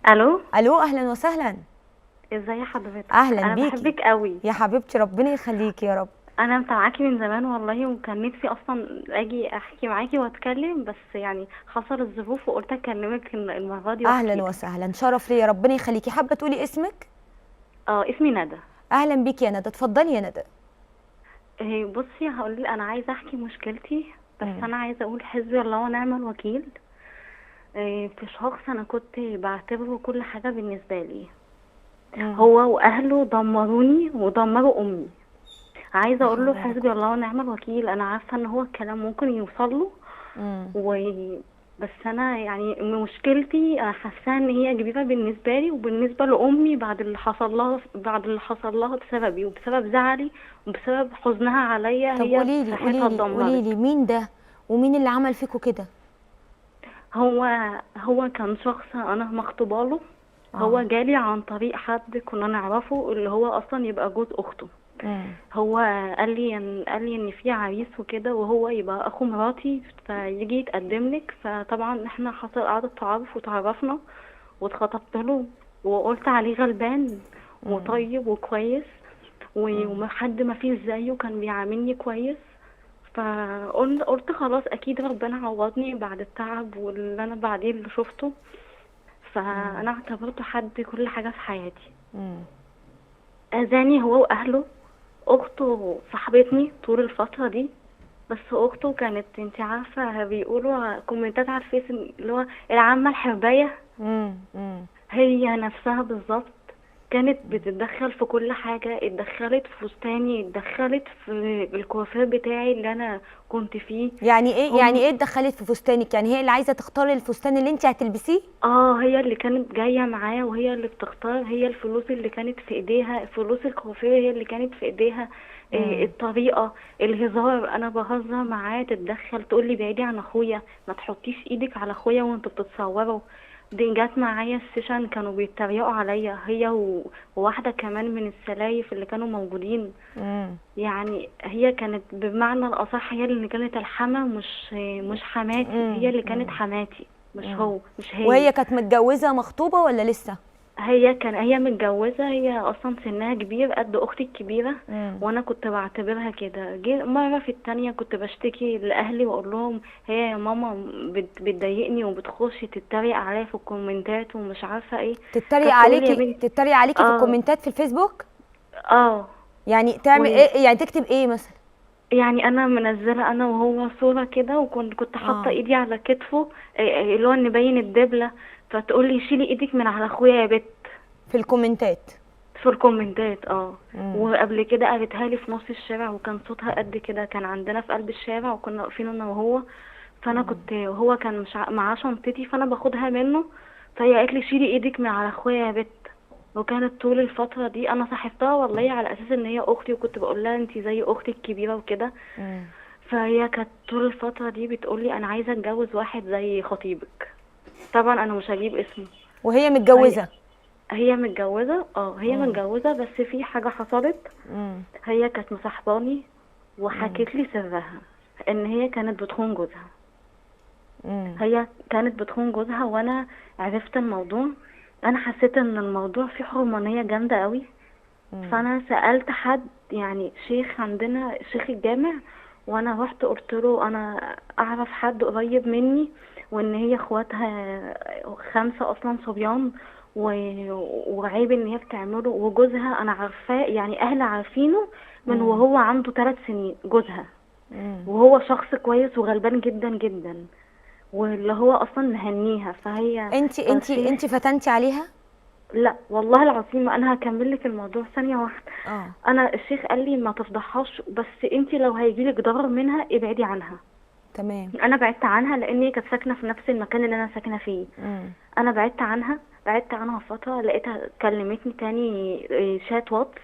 الو. الو، اهلا وسهلا. ازاي حضرتك؟ اهلا انا بيكي بحبك قوي. يا حبيبتي، ربنا يخليكي يا رب. انا متابعاكي من زمان والله، وكان نفسي اصلا اجي احكي معاكي واتكلم، بس يعني حصل الظروف وقلت اكلمك المره دي واحكي اهلا لك. وسهلا، شرف ليا، ربنا يخليكي. حابه تقولي اسمك؟ اسمي ندى. اهلا بيكي يا ندى، اتفضلي يا ندى. بصي هقول، انا عايزه احكي مشكلتي، بس مم. انا عايزه اقول حسبي الله ونعم الوكيل. في شخص انا كنت بعتبره كل حاجه بالنسبه لي. مم. هو واهله دمروني ودمروا امي. عايزه لا اقول له حول ولا حسبي قوه. الله ونعم الوكيل، انا عارفه ان هو الكلام ممكن يوصل له. مم. و بس انا يعني مشكلتي انا حاسه ان هي كبيره بالنسبه لي وبالنسبه لامي، بعد اللي حصل لها بسببي وبسبب زعلي وبسبب حزنها عليا، طب هي قولي لي صحتها قولي لي قولي اتدمرت. لي مين ده؟ ومين اللي عمل فيكوا كده؟ هو هو كان شخص انا مخطوبه له. هو اه. جالي عن طريق حد كنا نعرفه، اللي هو اصلا يبقى جوز اخته. مم. هو قال لي ان في عريس وكده، وهو يبقى اخو مراتي فيجي يتقدم لك. فطبعا احنا حصل قعدة تعارف وتعرفنا واتخطبت له، وقلت عليه غلبان مم. وطيب وكويس، مم. وحد ما فيش زيه، كان بيعاملني كويس. فقلت خلاص اكيد ربنا عوضني بعد التعب واللي انا بعدين اللي شفته. مم. فانا اعتبرته حد كل حاجة في حياتي. مم. اذاني هو واهله. اخته صاحبتني طول الفترة دي، بس اخته كانت انت عارفة بيقولوا كومنتات على الفيس اللي هو العامة الحرباية. مم. مم. هي نفسها بالظبط. كانت بتتدخل في كل حاجة، اتدخلت في فستاني، اتدخلت في الكوافير بتاعي اللي انا كنت فيه. يعني ايه يعني هم ايه اتدخلت في فستانك؟ يعني هي اللي عايزه تختار الفستان اللي انت هتلبسيه؟ هي اللي كانت جاية معاه وهي اللي بتختار، هي الفلوس اللي كانت في ايديها، فلوس الكوافير هي اللي كانت في ايديها. مم. الطريقة، الهزار، انا بهزر معاه تتدخل تقول لي بعيدي عن اخويا، ما تحطيش ايدك على اخويا وانتوا بتتصوروا. دي جت معايا السيشن كانوا بيتريقوا عليا هي وواحدة كمان من السلايف اللي كانوا موجودين. مم. يعني هي كانت بمعنى الأصح هي اللي كانت الحما، مش حماتي، هي مم. اللي كانت مم. حماتي، مم. مش هي. وهي كانت متجوزة مخطوبة ولا لسه؟ هي متجوزة، هي أصلا سنها كبير قد أختي الكبيرة. مم. وأنا كنت بعتبرها كده. مرة في التانية كنت بشتكي لأهلي وأقول لهم هي يا ماما بتضايقني وبتخش تتريق عليا في الكومنتات ومش عارفة ايه. تتريق كانت تقول لي يا عليكي بنتي. تتريق عليكي في اه. الكومنتات في الفيسبوك؟ اه. يعني تعمل ايه؟ يعني تكتب ايه مثلا؟ يعني انا منزله انا وهو صوره كده، وكنت حاطه اه. ايدي على كتفه، اللي هو نبين الدبله. فتقول لي شيلي ايدك من على اخويا يا بت. في الكومنتات. في الكومنتات مم. وقبل كده قالتها لي في نص الشارع، وكان صوتها قد كده، كان عندنا في قلب الشارع وكنا واقفين انا وهو. فانا كنت، هو كان مش معاه شنطتي فانا باخدها منه. فهي قالت لي شيلي ايدك من على اخويا يا بت. وكانت طول الفتره دي انا صاحبتها والله على اساس ان هي اختي، وكنت بقول لها انتي زي اختي الكبيره وكده. مم. فهي كانت طول الفترة دي بتقولي أنا عايزة أتجوز واحد زي خطيبك. طبعا أنا مش هجيب اسمه. وهي فهي متجوزة؟ هي مم. متجوزة، بس في حاجة حصلت. مم. هي كانت مصاحباني مم. وحكت لي سرها، إن هي كانت بتخون جوزها. مم. هي كانت بتخون جوزها وأنا عرفت الموضوع. أنا حسيت إن الموضوع فيه حرمانية جامدة قوي. مم. فانا سألت حد، يعني شيخ عندنا، شيخ الجامع. وانا رحت قلت له انا اعرف حد قريب مني، وان هي اخواتها 5 اصلا صبيان، وعيب ان هي بتعمله، وجوزها انا عارفاه، يعني اهل عارفينه من مم. وهو عنده 3 سنين جوزها. مم. وهو شخص كويس وغلبان جدا جدا، واللي هو اصلا مهنيها. فالشيخ. انتي فتنتي عليها؟ لا والله العظيم، انا هكمل لك الموضوع ثانيه واحده. اه. انا الشيخ قال لي ما تفضحهاش، بس انتي لو هيجيلك ضرر منها ابعدي عنها. تمام. انا بعدت عنها لان هي كانت ساكنه في نفس المكان اللي انا ساكنه فيه. مم. انا بعدت عنها فتره، لقيتها كلمتني تاني، شات واتس.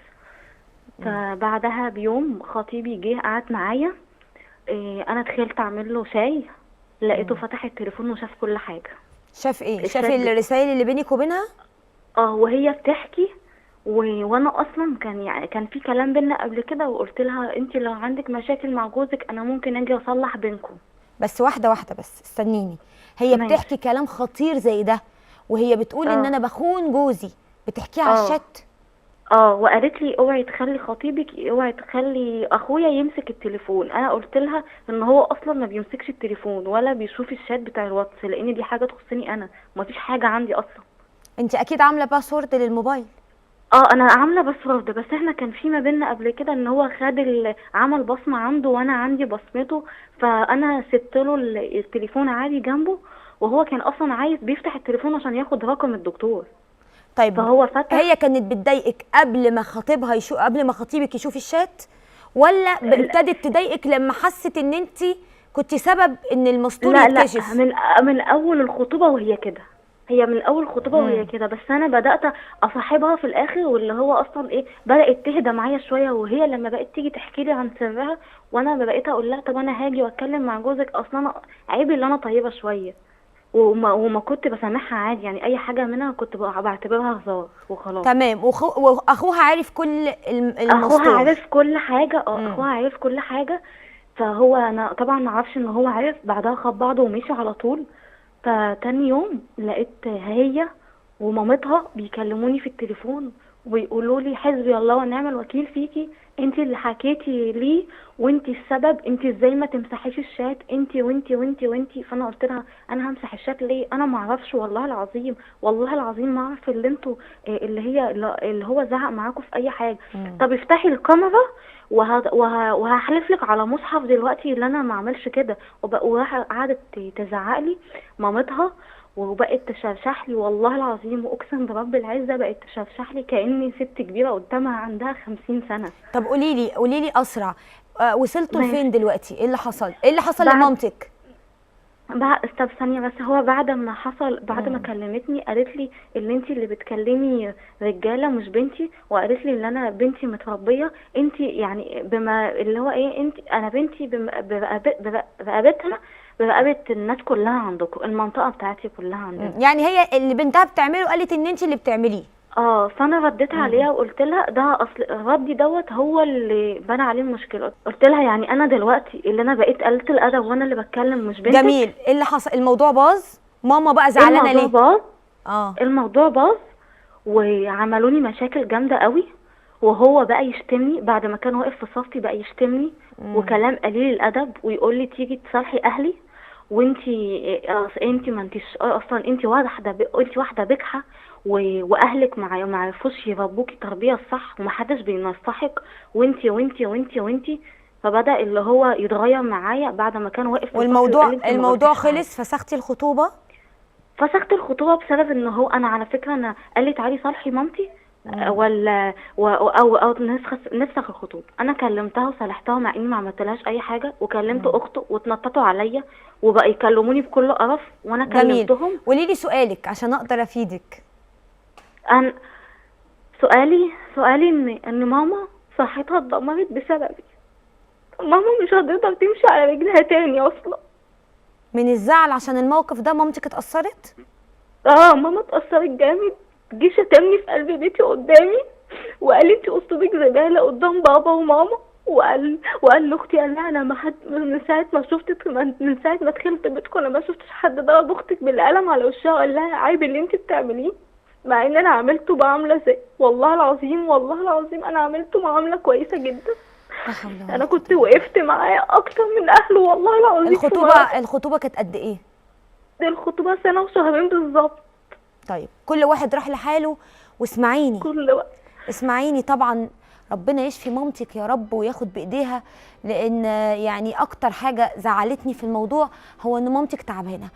فبعدها بيوم خطيبي جه قعد معايا. انا دخلت اعمل له شاي، لقيته مم. فتح التليفون وشاف كل حاجه. شاف ايه؟ شاف الشات الرسائل اللي بينك وبينها؟ وهي بتحكي. وانا اصلا كان في كلام بينا قبل كده، وقلت لها انت لو عندك مشاكل مع جوزك انا ممكن اجي اصلح بينكم. بس واحدة واحدة، بس استنيني. هي بتحكي ماشي. كلام خطير زي ده وهي بتقول ان اه انا بخون جوزي، بتحكيه على اه الشات؟ وقالت لي اوعي تخلي خطيبك، اوعي تخلي اخويا يمسك التليفون. انا قلت لها ان هو اصلا ما بيمسكش التليفون ولا بيشوف الشات بتاع الواتس، لان دي حاجه تخصني انا، ما فيش حاجه عندي اصلا. انت اكيد عامله باسورد للموبايل. اه انا عامله باسورد، بس احنا كان في ما بيننا قبل كده ان هو خد عمل بصمه عنده وانا عندي بصمته، فانا سبت له التليفون عادي جنبه، وهو كان اصلا عايز بيفتح التليفون عشان ياخد رقم الدكتور، طيب فهو فتح. هي كانت بتضايقك قبل ما خطيبها قبل ما خطيبك يشوف الشات، ولا ابتدت تضايقك لما حست ان انت كنت سبب ان المستور لا لا، يكتشف؟ من اول الخطوبه وهي كده، هي من اول الخطوبه وهي كده، بس انا بدات اصاحبها في الاخر، واللي هو اصلا ايه، بدات تهدى معايا شويه، وهي لما بقت تيجي تحكي لي عن سرها، وانا بقيت اقول لها طب انا هاجي واتكلم مع جوزك، اصلا انا عيبي اللي انا طيبه شويه، وما كنت بسامحها عادي، يعني اي حاجه منها كنت بعتبرها هزار وخلاص. تمام. واخوها عارف كل اخوها المستور؟ عارف كل حاجه، امم اخوها عارف كل حاجه. فهو انا طبعا ما اعرفش ان هو عارف، بعدها خد بعضه ومشي على طول. فتاني يوم لقيت هي ومامتها بيكلموني في التليفون، ويقولوا لي حسبي الله ونعم الوكيل فيكي، انت اللي حكيتي ليه، وانت السبب، انت ازاي ما تمسحيش الشات، انت وانت وانت وانت. فانا قلت لها انا همسح الشات ليه؟ انا ما اعرفش، والله العظيم والله العظيم ما اعرف اللي انتوا اللي هو زعق معاكم في اي حاجه. طب افتحي الكاميرا وهحلف لك على مصحف دلوقتي اللي انا ما اعملش كده. قعدت تزعق لي مامتها، وبقت تشرشح لي، والله العظيم واقسم برب العزه بقت تشرشح لي كاني ست كبيره قدامها عندها 50 سنه. طب قولي لي اسرع، وصلتوا لفين ماشي. دلوقتي؟ ايه اللي حصل؟ ايه اللي حصل بعد لمامتك؟ طب ثانيه بس، هو بعد ما حصل، بعد ما مم. كلمتني قالت لي اللي انت اللي بتكلمي رجاله مش بنتي، وقالت لي ان انا بنتي متربيه، انت يعني بما اللي هو ايه، انت انا بنتي برقبتها، برقبه الناس كلها عندكم، المنطقه بتاعتي كلها عندنا. يعني هي اللي بنتها بتعمله قالت ان انت اللي بتعمليه؟ فانا رديت عليها وقلت لها ده اصل ردي دوت هو اللي بنى عليه المشكله. قلت لها يعني انا دلوقتي اللي انا بقيت قلة الادب وانا اللي بتكلم مش جميل. بنتك؟ ايه اللي حصل؟ الموضوع باظ؟ ماما بقى ايه زعلانه الموضوع ليه؟ باظ؟ اه. الموضوع باظ وعملوني مشاكل جامده قوي، وهو بقى يشتمني بعد ما كان واقف في صفي، بقى يشتمني وكلام قليل الادب، ويقول لي تيجي تصالحي اهلي، انتي ما انتيش اصلا، انتي واحده بجحه، واهلك ما عرفوش يربوكي تربيه صح، ومحدش بينصحك، وانتي. فبدأ اللي هو يتغير معايا بعد ما كان واقف في صفي وقال لي انتي ما الموضوع غلطتيش في حاجه. خلص؟ فسختي الخطوبه؟ فسخت الخطوبه بسبب ان هو، انا على فكره انا قال لي تعالي صالحي مامتي، ولا او نفسخ الخطوبه. انا كلمتها وصالحتها مع اني ما عملتلهاش اي حاجه، وكلمت اخته واتنططوا عليا وبقى يكلموني بكل قرف، وانا جميل. كلمتهم. قولي لي سؤالك عشان اقدر افيدك. انا سؤالي ان ماما صحتها اتدمرت بسببي، ماما مش هتقدر تمشي على رجلها تاني اصلا. من الزعل عشان الموقف ده مامتك اتأثرت؟ ماما اتأثرت جامد، جه شتمني في قلب بيتي قدامي، وقال لي انت اسلوبك زباله قدام بابا وماما، وقال لاختي، قال لها انا ما حد من ساعه ما شفتك، من ساعه ما دخلت بيتكم انا ما شفتش حد ضرب اختك بالقلم على وشها، قال لها عيب اللي انت بتعمليه، مع ان انا عملته بعامله زي، والله العظيم والله العظيم انا عملته معامله كويسه جدا. انا كنت وقفت معاه اكتر من اهله والله العظيم. الخطوبه كانت قد ايه؟ دي الخطوبه سنه وشهرين بالظبط. طيب كل واحد راح لحاله، واسمعيني كل وقت اسمعيني. طبعا ربنا يشفي مامتك يا رب وياخد بايديها، لان يعني اكتر حاجه زعلتني في الموضوع هو ان مامتك تعبانه.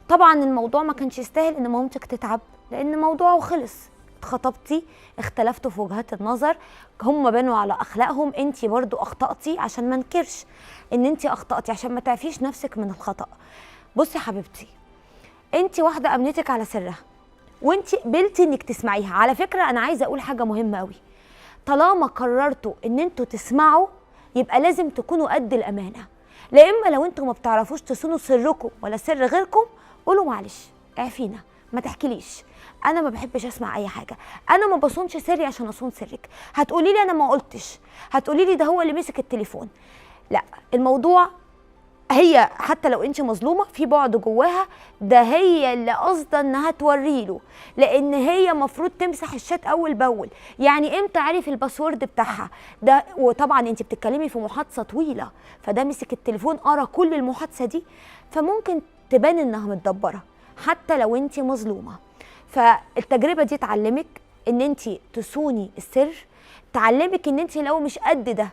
طبعا الموضوع ما كانش يستاهل ان مامتك تتعب، لان موضوعه خلص، اتخطبتي، اختلفتوا في وجهات النظر، هم بنوا على اخلاقهم، انت برضو اخطأتي، عشان ما انكرش ان انت اخطأتي، عشان ما تعفيش نفسك من الخطأ. بصي يا حبيبتي، انت واحده امنتك على سرها، وانت قبلتي انك تسمعيها. على فكره انا عايزه اقول حاجه مهمه قوي، طالما قررتوا ان انتوا تسمعوا يبقى لازم تكونوا قد الامانه. لا اما لو انتوا ما بتعرفوش تصونوا سركم ولا سر غيركم، قولوا معلش اعفينا، ما تحكيليش، انا ما بحبش اسمع اي حاجه، انا ما بصونش سري عشان اصون سرك. هتقولي لي انا ما قلتش، هتقولي لي ده هو اللي مسك التليفون. لا، الموضوع هي حتى لو انت مظلومه في بعد جواها، ده هي اللي قاصده انها توريله، لان هي مفروض تمسح الشات اول باول. يعني امتى عرف الباسورد بتاعها ده؟ وطبعا انت بتتكلمي في محادثه طويله، فده مسك التليفون قرا كل المحادثه دي، فممكن تبان انها متدبره حتى لو انت مظلومه. فالتجربه دي تعلمك ان انت تصوني السر، تعلمك ان انت لو مش قد ده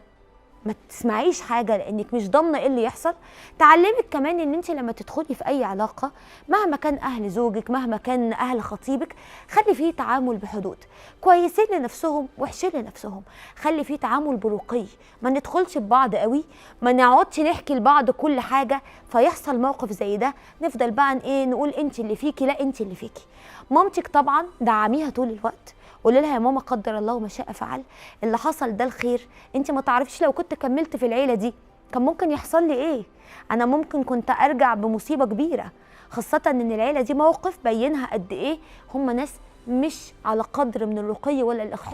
ما تسمعيش حاجه لانك مش ضامنه ايه اللي يحصل. تعلمك كمان ان انت لما تدخلي في اي علاقه، مهما كان اهل زوجك مهما كان اهل خطيبك، خلي فيه تعامل بحدود، كويسين لنفسهم وحشين لنفسهم، خلي فيه تعامل برقي، ما ندخلش ببعض قوي، ما نقعدش نحكي لبعض كل حاجه، فيحصل موقف زي ده نفضل بقى ايه نقول انت اللي فيكي، لا انت اللي فيكي. مامتك طبعا دعميها طول الوقت، قولي لها يا ماما قدر الله وما شاء فعل، اللي حصل ده الخير، انت ما تعرفيش لو كنت كملت في العيله دي كان ممكن يحصل لي ايه، انا ممكن كنت ارجع بمصيبه كبيره، خاصه ان العيله دي موقف بينها قد ايه هم ناس مش على قدر من الرقي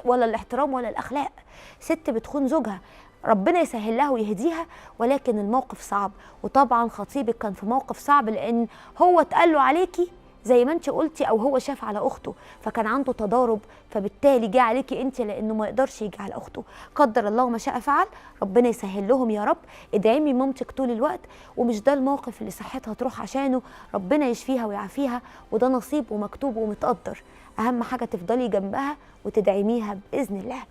ولا الاحترام ولا الاخلاق. ست بتخون زوجها ربنا يسهل لها ويهديها، ولكن الموقف صعب، وطبعا خطيبك كان في موقف صعب لان هو اتقال له عليكي زي ما انت قلتي، او هو شاف على اخته فكان عنده تضارب، فبالتالي جه عليكي انت لانه ما يقدرش يجي على اخته. قدر الله ما شاء فعل، ربنا يسهل لهم يا رب. ادعمي مامتك طول الوقت، ومش ده الموقف اللي صحتها تروح عشانه، ربنا يشفيها ويعافيها، وده نصيب ومكتوب ومتقدر. اهم حاجه تفضلي جنبها وتدعميها باذن الله.